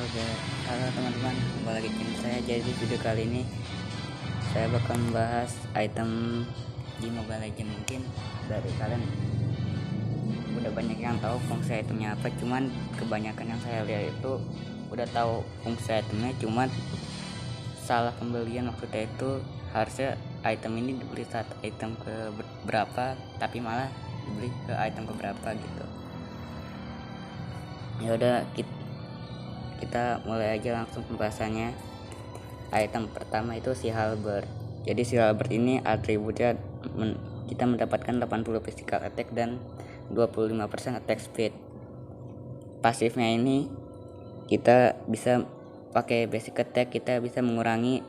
Oke, halo teman-teman, kembali lagi dengan saya. Jadi video kali ini saya bakal membahas item di Mobile Legends. Mungkin dari kalian udah banyak yang tahu fungsi itemnya apa, cuman kebanyakan yang saya lihat itu udah tahu fungsi itemnya, cuman salah pembelian. Maksudnya itu harusnya item ini dibeli saat item ke berapa, tapi malah dibeli ke item ke berapa gitu. Ya udah, kita mulai aja langsung pembahasannya. Item pertama itu si Halberd. Jadi si Halberd ini atributnya kita mendapatkan 80 physical attack dan 25% attack speed. Pasifnya ini kita bisa pakai basic attack, kita bisa mengurangi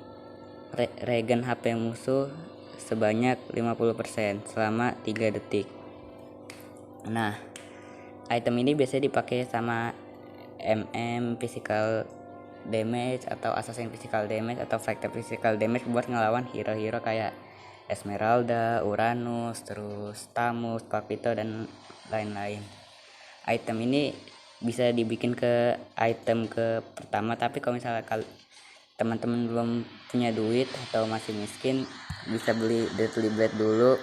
regen HP musuh sebanyak 50% selama 3 detik. Nah, item ini biasanya dipakai sama physical damage atau assassin physical damage atau fighter physical damage buat ngelawan hero-hero kayak Esmeralda, Uranus, terus Tamus, Papito dan lain-lain. Item ini bisa dibikin ke item ke pertama, tapi kalau misalnya teman-teman belum punya duit atau masih miskin, bisa beli Deadly Blade dulu.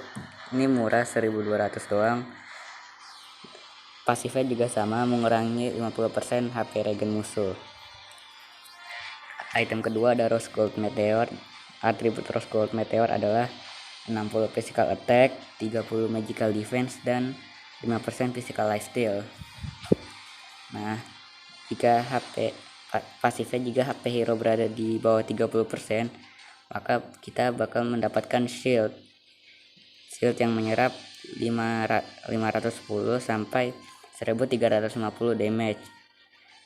Ini murah 1200 doang. Pasifnya juga sama, mengurangi 50% HP regen musuh. Item kedua ada Rose Gold Meteor. Atribut Rose Gold Meteor adalah 60 physical attack, 30 magical defense, dan 5% physical lifesteal. Nah, jika HP pasifnya jika HP hero berada di bawah 30%, maka kita bakal mendapatkan shield yang menyerap 510 sampai 1350 damage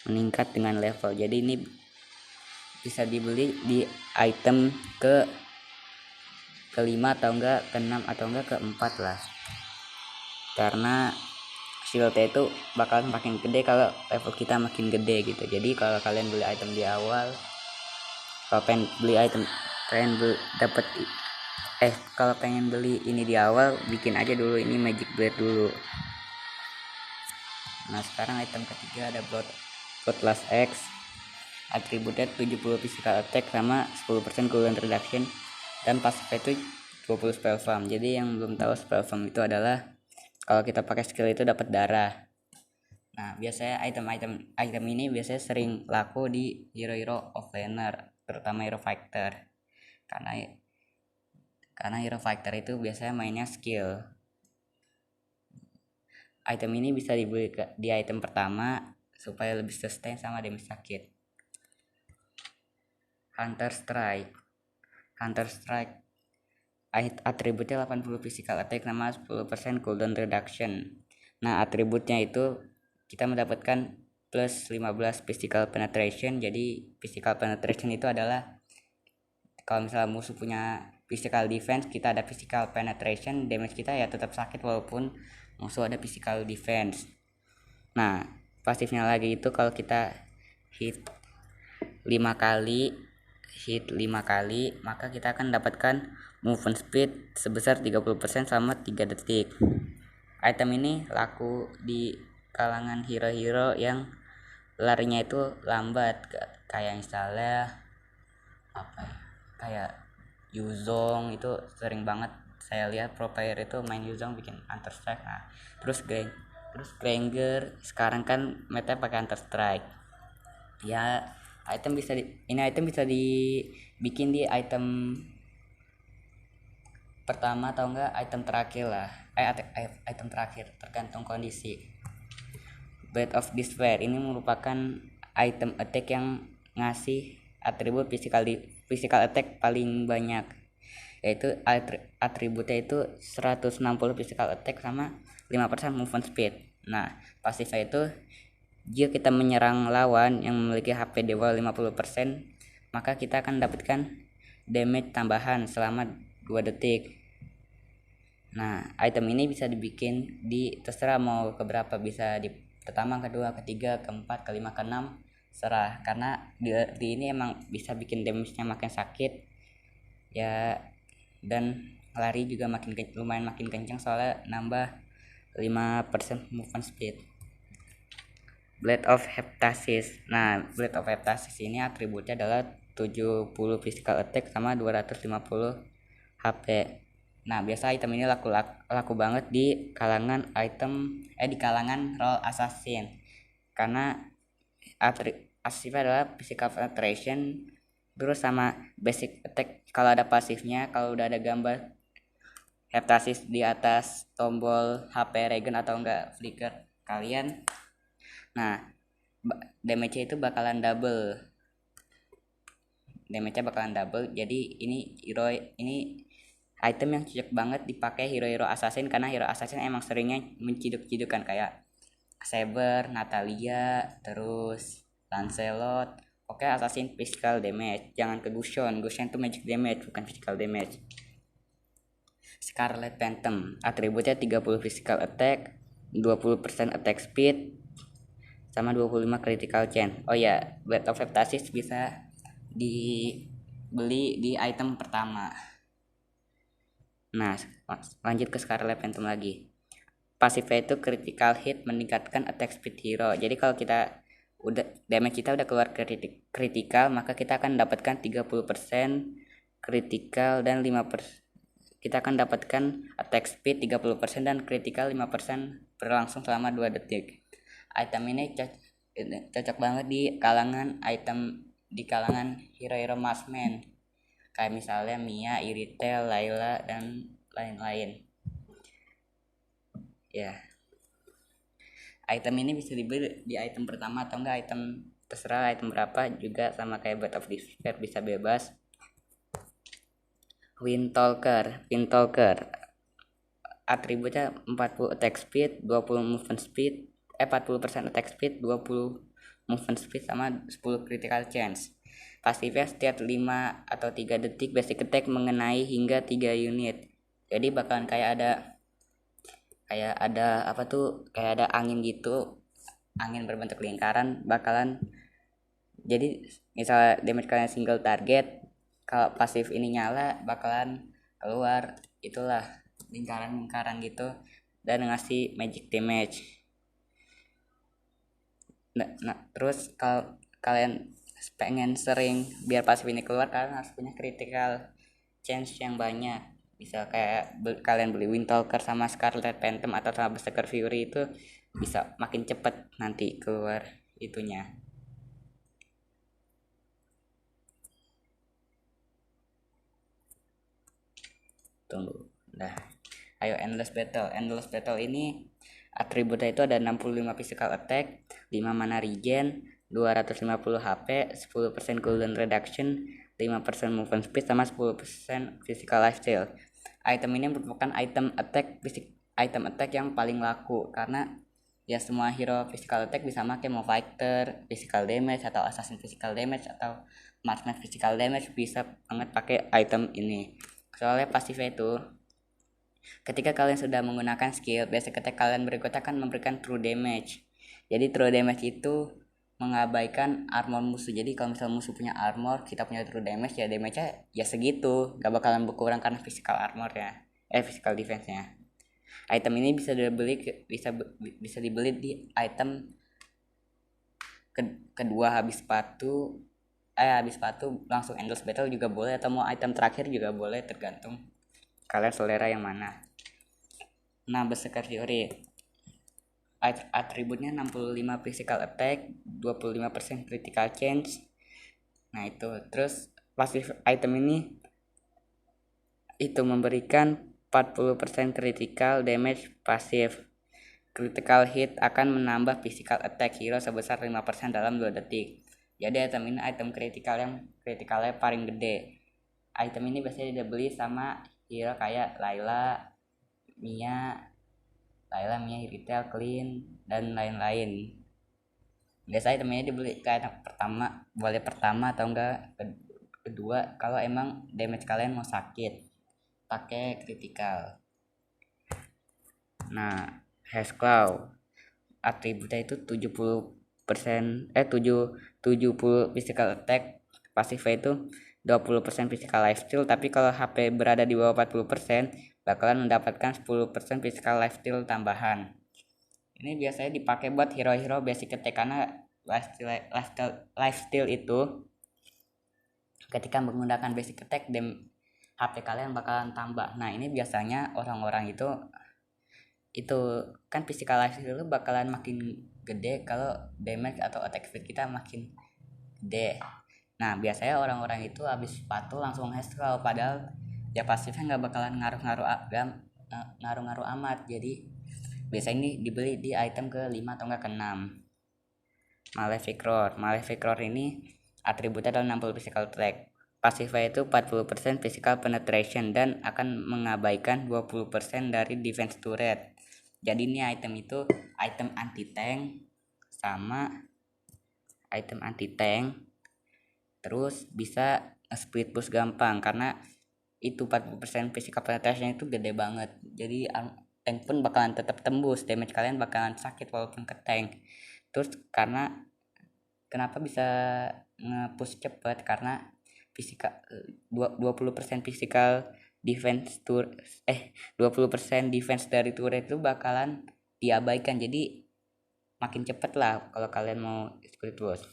meningkat dengan level. Jadi ini bisa dibeli di item kelima atau enggak keenam atau enggak keempat lah, karena shieldnya itu bakal makin gede kalau level kita makin gede gitu. Jadi kalau kalian beli item di awal, kalau pengen beli item kalau pengen beli ini di awal, bikin aja dulu ini Magic Blade dulu. Nah, sekarang item ketiga ada Bloodlust X. Atributnya 70 physical attack sama 10% cooldown reduction, dan pasifnya itu 20 spell farm. Jadi yang belum tahu, spell farm itu adalah kalau kita pakai skill itu dapat darah. Nah, biasanya item ini biasanya sering laku di hero-hero offlaner, terutama hero fighter. Karena hero fighter itu biasanya mainnya skill. Item ini bisa dibeli di item pertama supaya lebih sustain sama damage sakit. Hunter Strike atributnya 80 physical attack sama 10% cooldown reduction. Nah, atributnya itu kita mendapatkan plus 15 physical penetration. Jadi physical penetration itu adalah kalau misalnya musuh punya physical defense, kita ada physical penetration, damage kita ya tetap sakit walaupun musuh ada physical defense. Nah, pasifnya lagi itu kalau kita hit 5 kali, maka kita akan dapatkan movement speed sebesar 30% selama 3 detik. Item ini laku di kalangan hero-hero yang larinya itu lambat, kayak misalnya kayak Yuzong. Itu sering banget saya lihat pro player itu main Yuzong bikin Hunter Strike. Nah, terus Granger sekarang kan meta pakai Hunter Strike. Ya, item bisa dibikin di item pertama atau enggak item terakhir lah. Item terakhir tergantung kondisi. Blade of Despair ini merupakan item attack yang ngasih atribut physical attack paling banyak, yaitu atributnya itu 160 physical attack sama 5% movement speed. Nah, pasifnya itu jika kita menyerang lawan yang memiliki HP dewa 50%, maka kita akan dapatkan damage tambahan selama 2 detik. Nah, item ini bisa dibikin di terserah mau keberapa, bisa di pertama, kedua, ketiga, keempat, kelima, keenam, serah. Karena di ini emang bisa bikin damage-nya makin sakit ya, dan lari juga lumayan makin kencang soalnya nambah 5% movement speed. Blade of Heptasis. Nah, Blade of Heptasis ini atributnya adalah 70 physical attack sama 250 HP. Nah, biasa item ini laku banget di kalangan di kalangan role assassin. Karena pasifnya adalah physical penetration terus sama basic attack. Kalau ada pasifnya, kalau udah ada gambar Heptasis di atas tombol HP regen atau enggak flicker kalian, nah damage-nya itu bakalan double. Jadi ini item yang cocok banget dipakai hero-hero assassin, karena hero assassin emang seringnya menciduk-cidukan kayak Saber, Natalia, terus Lancelot. Oke, assassin physical damage, jangan ke Gusion itu magic damage bukan physical damage. Scarlet Phantom atributnya 30 physical attack, 20% attack speed, sama 25 critical chance. Oh ya, Blade of Heptasis bisa dibeli di item pertama. Nah, lanjut ke Scarlet Phantom lagi. Pasifnya itu critical hit meningkatkan attack speed hero. Jadi kalau kita damage kita udah keluar critical, maka kita akan dapatkan 30% critical dan 5%. Kita akan dapatkan attack speed 30% dan critical 5% berlangsung selama 2 detik. Item ini cocok banget di kalangan hero-hero marksman. Kayak misalnya Mia, Iritel, Layla, dan lain-lain. Ya. Item ini bisa dibeli di item pertama atau enggak item terserah item berapa, juga sama kayak Blade of Despair bisa bebas. Windtalker atributnya 40 attack speed, 20 movement speed, 40% attack speed, 20 movement speed sama 10 critical chance. Pasifnya setiap 5 atau 3 detik basic attack mengenai hingga 3 unit. Jadi bakalan kayak ada angin gitu, angin berbentuk lingkaran bakalan. Jadi misalnya damage kalian single target, kalau pasif ini nyala bakalan keluar itulah lingkaran-lingkaran gitu dan ngasih magic damage. Nah terus kalau kalian pengen sering biar pasif ini keluar, kalian harus punya critical chance yang banyak. Bisa kayak kalian beli Windtalker sama Scarlet Phantom atau sama Berserker Fury, itu bisa makin cepet nanti keluar itunya. Tunggu. Nah, ayo Endless Battle ini atributnya itu ada 65 physical attack, 5 mana regen, 250 HP, 10% cooldown reduction, 5% movement speed sama 10% physical lifesteal. Item ini merupakan item attack yang paling laku karena ya semua hero physical attack bisa pakai, mau fighter physical damage atau assassin physical damage atau marksman physical damage bisa banget pakai item ini. Soalnya pasifnya itu ketika kalian sudah menggunakan skill, basic attack kalian berikutnya akan memberikan true damage. Jadi true damage itu mengabaikan armor musuh. Jadi kalau misalnya musuh punya armor, kita punya true damage, ya damage-nya ya segitu, gak bakalan berkurang karena physical armor ya, physical defense-nya. Item ini bisa dibeli di item kedua habis sepatu langsung Endless Battle juga boleh, atau mau item terakhir juga boleh, tergantung kalian selera yang mana. Nah, Berserker Fury atributnya 65 physical attack, 25% critical chance. Nah itu, terus pasif item ini itu memberikan 40% critical damage pasif. Critical hit akan menambah physical attack hero sebesar 5% dalam 2 detik. Jadi item ini item kritikalnya paling gede. Item ini biasanya dibeli sama hero kayak Layla, Mia, Iritel, Clean, dan lain-lain. Biasanya item ini dibeli ke item pertama atau enggak kedua kalau emang damage kalian mau sakit pakai critical. Nah, Hexclaw atributnya itu 70 physical attack, pasifnya itu 20% physical lifesteal, tapi kalau HP berada di bawah 40% bakalan mendapatkan 10% physical lifesteal tambahan. Ini biasanya dipakai buat hero-hero basic attack karena lifesteal itu ketika menggunakan basic attack HP kalian bakalan tambah. Nah ini biasanya orang-orang itu kan physical lifesteal itu bakalan makin gede kalau damage atau attack speed kita makin gede. Nah biasanya orang-orang itu habis sepatu langsung hestral, padahal ya pasifnya nggak bakalan ngaruh-ngaruh amat. Jadi biasanya ini dibeli di item ke 5 atau enggak ke 6. Malefic Roar ini atributnya adalah 60 physical attack. Pasifnya itu 40% physical penetration dan akan mengabaikan 20% dari defense turret. Jadi ini item itu item anti tank sama item anti tank. Terus bisa split boost gampang karena itu 40% physical penetration itu gede banget. Jadi tank pun bakalan tetap tembus, damage kalian bakalan sakit walaupun ke tank. Terus karena kenapa bisa nge-push cepat, karena physical 20% physical defense 20% defense dari turret itu bakalan diabaikan. Jadi makin cepet lah kalau kalian mau split boost.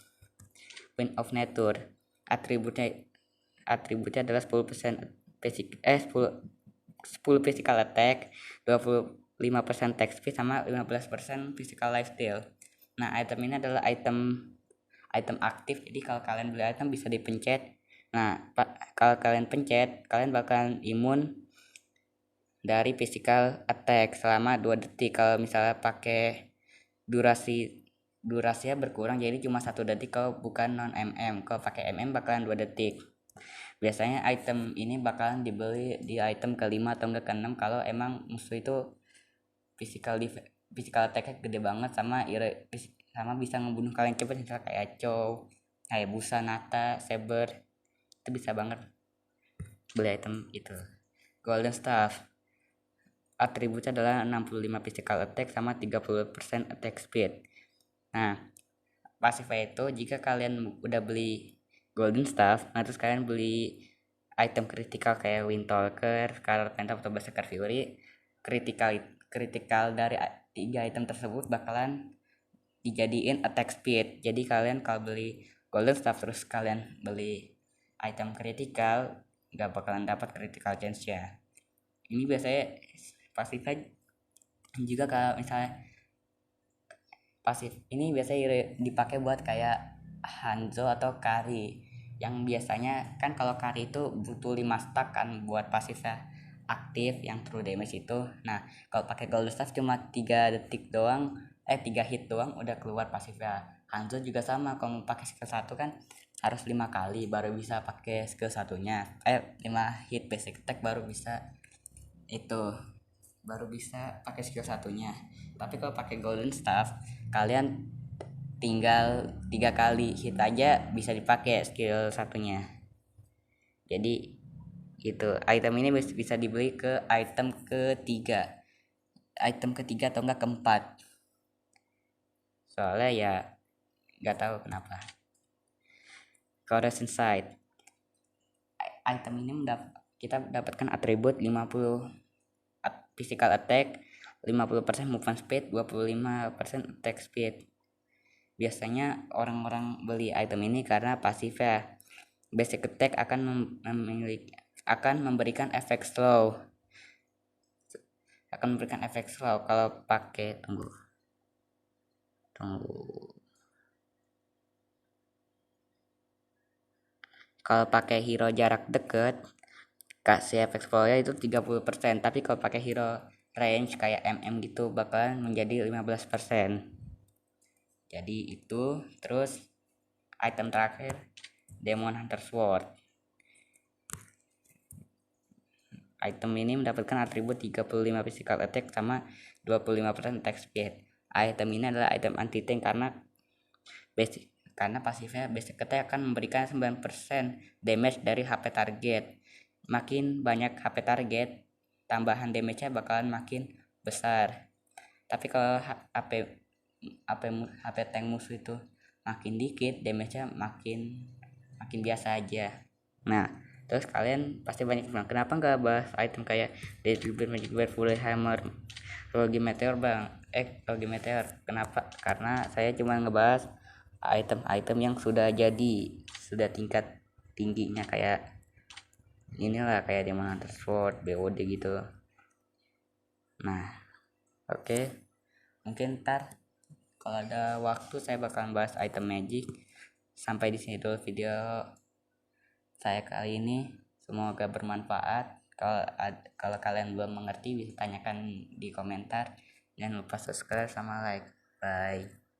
Wind of Nature atributnya adalah 10% physical attack, 25% attack speed sama 15% physical lifesteal. Nah item ini adalah item aktif, jadi kalau kalian beli item bisa dipencet. Nah kalau kalian pencet kalian bakalan imun dari physical attack selama 2 detik. Kalau misalnya pakai durasinya berkurang jadi cuma 1 detik kalau bukan non MM. Kalau pakai MM bakalan 2 detik. Biasanya item ini bakalan dibeli di item ke-5 atau enggak ke-6 kalau emang musuh itu physical attack gede banget sama bisa ngebunuh kalian cepet, misalnya kayak Chow, Hayabusa, Nata, Saber. Itu bisa banget beli item itu. Golden Staff atributnya adalah 65 physical attack sama 30% attack speed. Nah pasifnya itu jika kalian udah beli Golden Staff, nah terus kalian beli item kritikal kayak Windtalker, Scarlet Phantom atau Berserker Fury, kritikal dari 3 item tersebut bakalan dijadiin attack speed. Jadi kalian kalau beli Golden Staff terus kalian beli item kritikal nggak bakalan dapat critical chance ya. Ini biasanya pasifnya juga kalau misalnya pasif ini biasanya dipakai buat kayak Hanzo atau Kari, yang biasanya kan kalau Kari itu butuh 5 stack kan buat pasifnya aktif yang true damage itu. Nah kalau pakai Golden Staff cuma 3 detik doang, 3 hit doang udah keluar pasifnya. Hanzo juga sama, kalau pakai skill 1 kan harus 5 kali baru bisa pakai skill satunya, 5 hit basic attack baru bisa pakai skill satunya. Tapi kalau pakai Golden Staff kalian tinggal 3 kali hit aja bisa dipakai skill satunya. Jadi itu item ini bisa dibeli ke item ketiga atau enggak keempat, soalnya ya nggak tahu kenapa. Corrosion Sight item ini kita dapatkan atribut 50 physical attack, 50% movement speed, 25% attack speed. Biasanya orang-orang beli item ini karena pasifnya basic attack akan memberikan efek slow. Kalau pakai tunggu. Kalau pakai hero jarak dekat kasih efek slow-nya itu 30%, tapi kalau pakai hero range kayak MM gitu bakalan menjadi 15%. Jadi itu. Terus item terakhir Demon Hunter Sword. Item ini mendapatkan atribut 35 physical attack sama 25% attack speed. Item ini adalah item anti tank karena pasifnya basic attack akan memberikan 9% damage dari HP target. Makin banyak HP target, tambahan damage-nya bakalan makin besar. Tapi kalau HP tank musuh itu makin dikit, damage-nya makin biasa aja. Nah terus kalian pasti banyak bilang, kenapa nggak bahas item kayak Deadly Blade, Magic Blade, Full Hammer, Rogi Meteor bang? teknologi meteor. Kenapa? Karena saya cuma ngebahas item-item yang sudah jadi, sudah tingkat tingginya, kayak inilah, kayak Demon Hunter Sword, BOD gitu. Nah, oke. Mungkin ntar kalau ada waktu saya bakalan bahas item magic. Sampai di sini dulu video saya kali ini. Semoga bermanfaat. Kalau kalian belum mengerti bisa tanyakan di komentar. Jangan lupa subscribe sama like. Bye.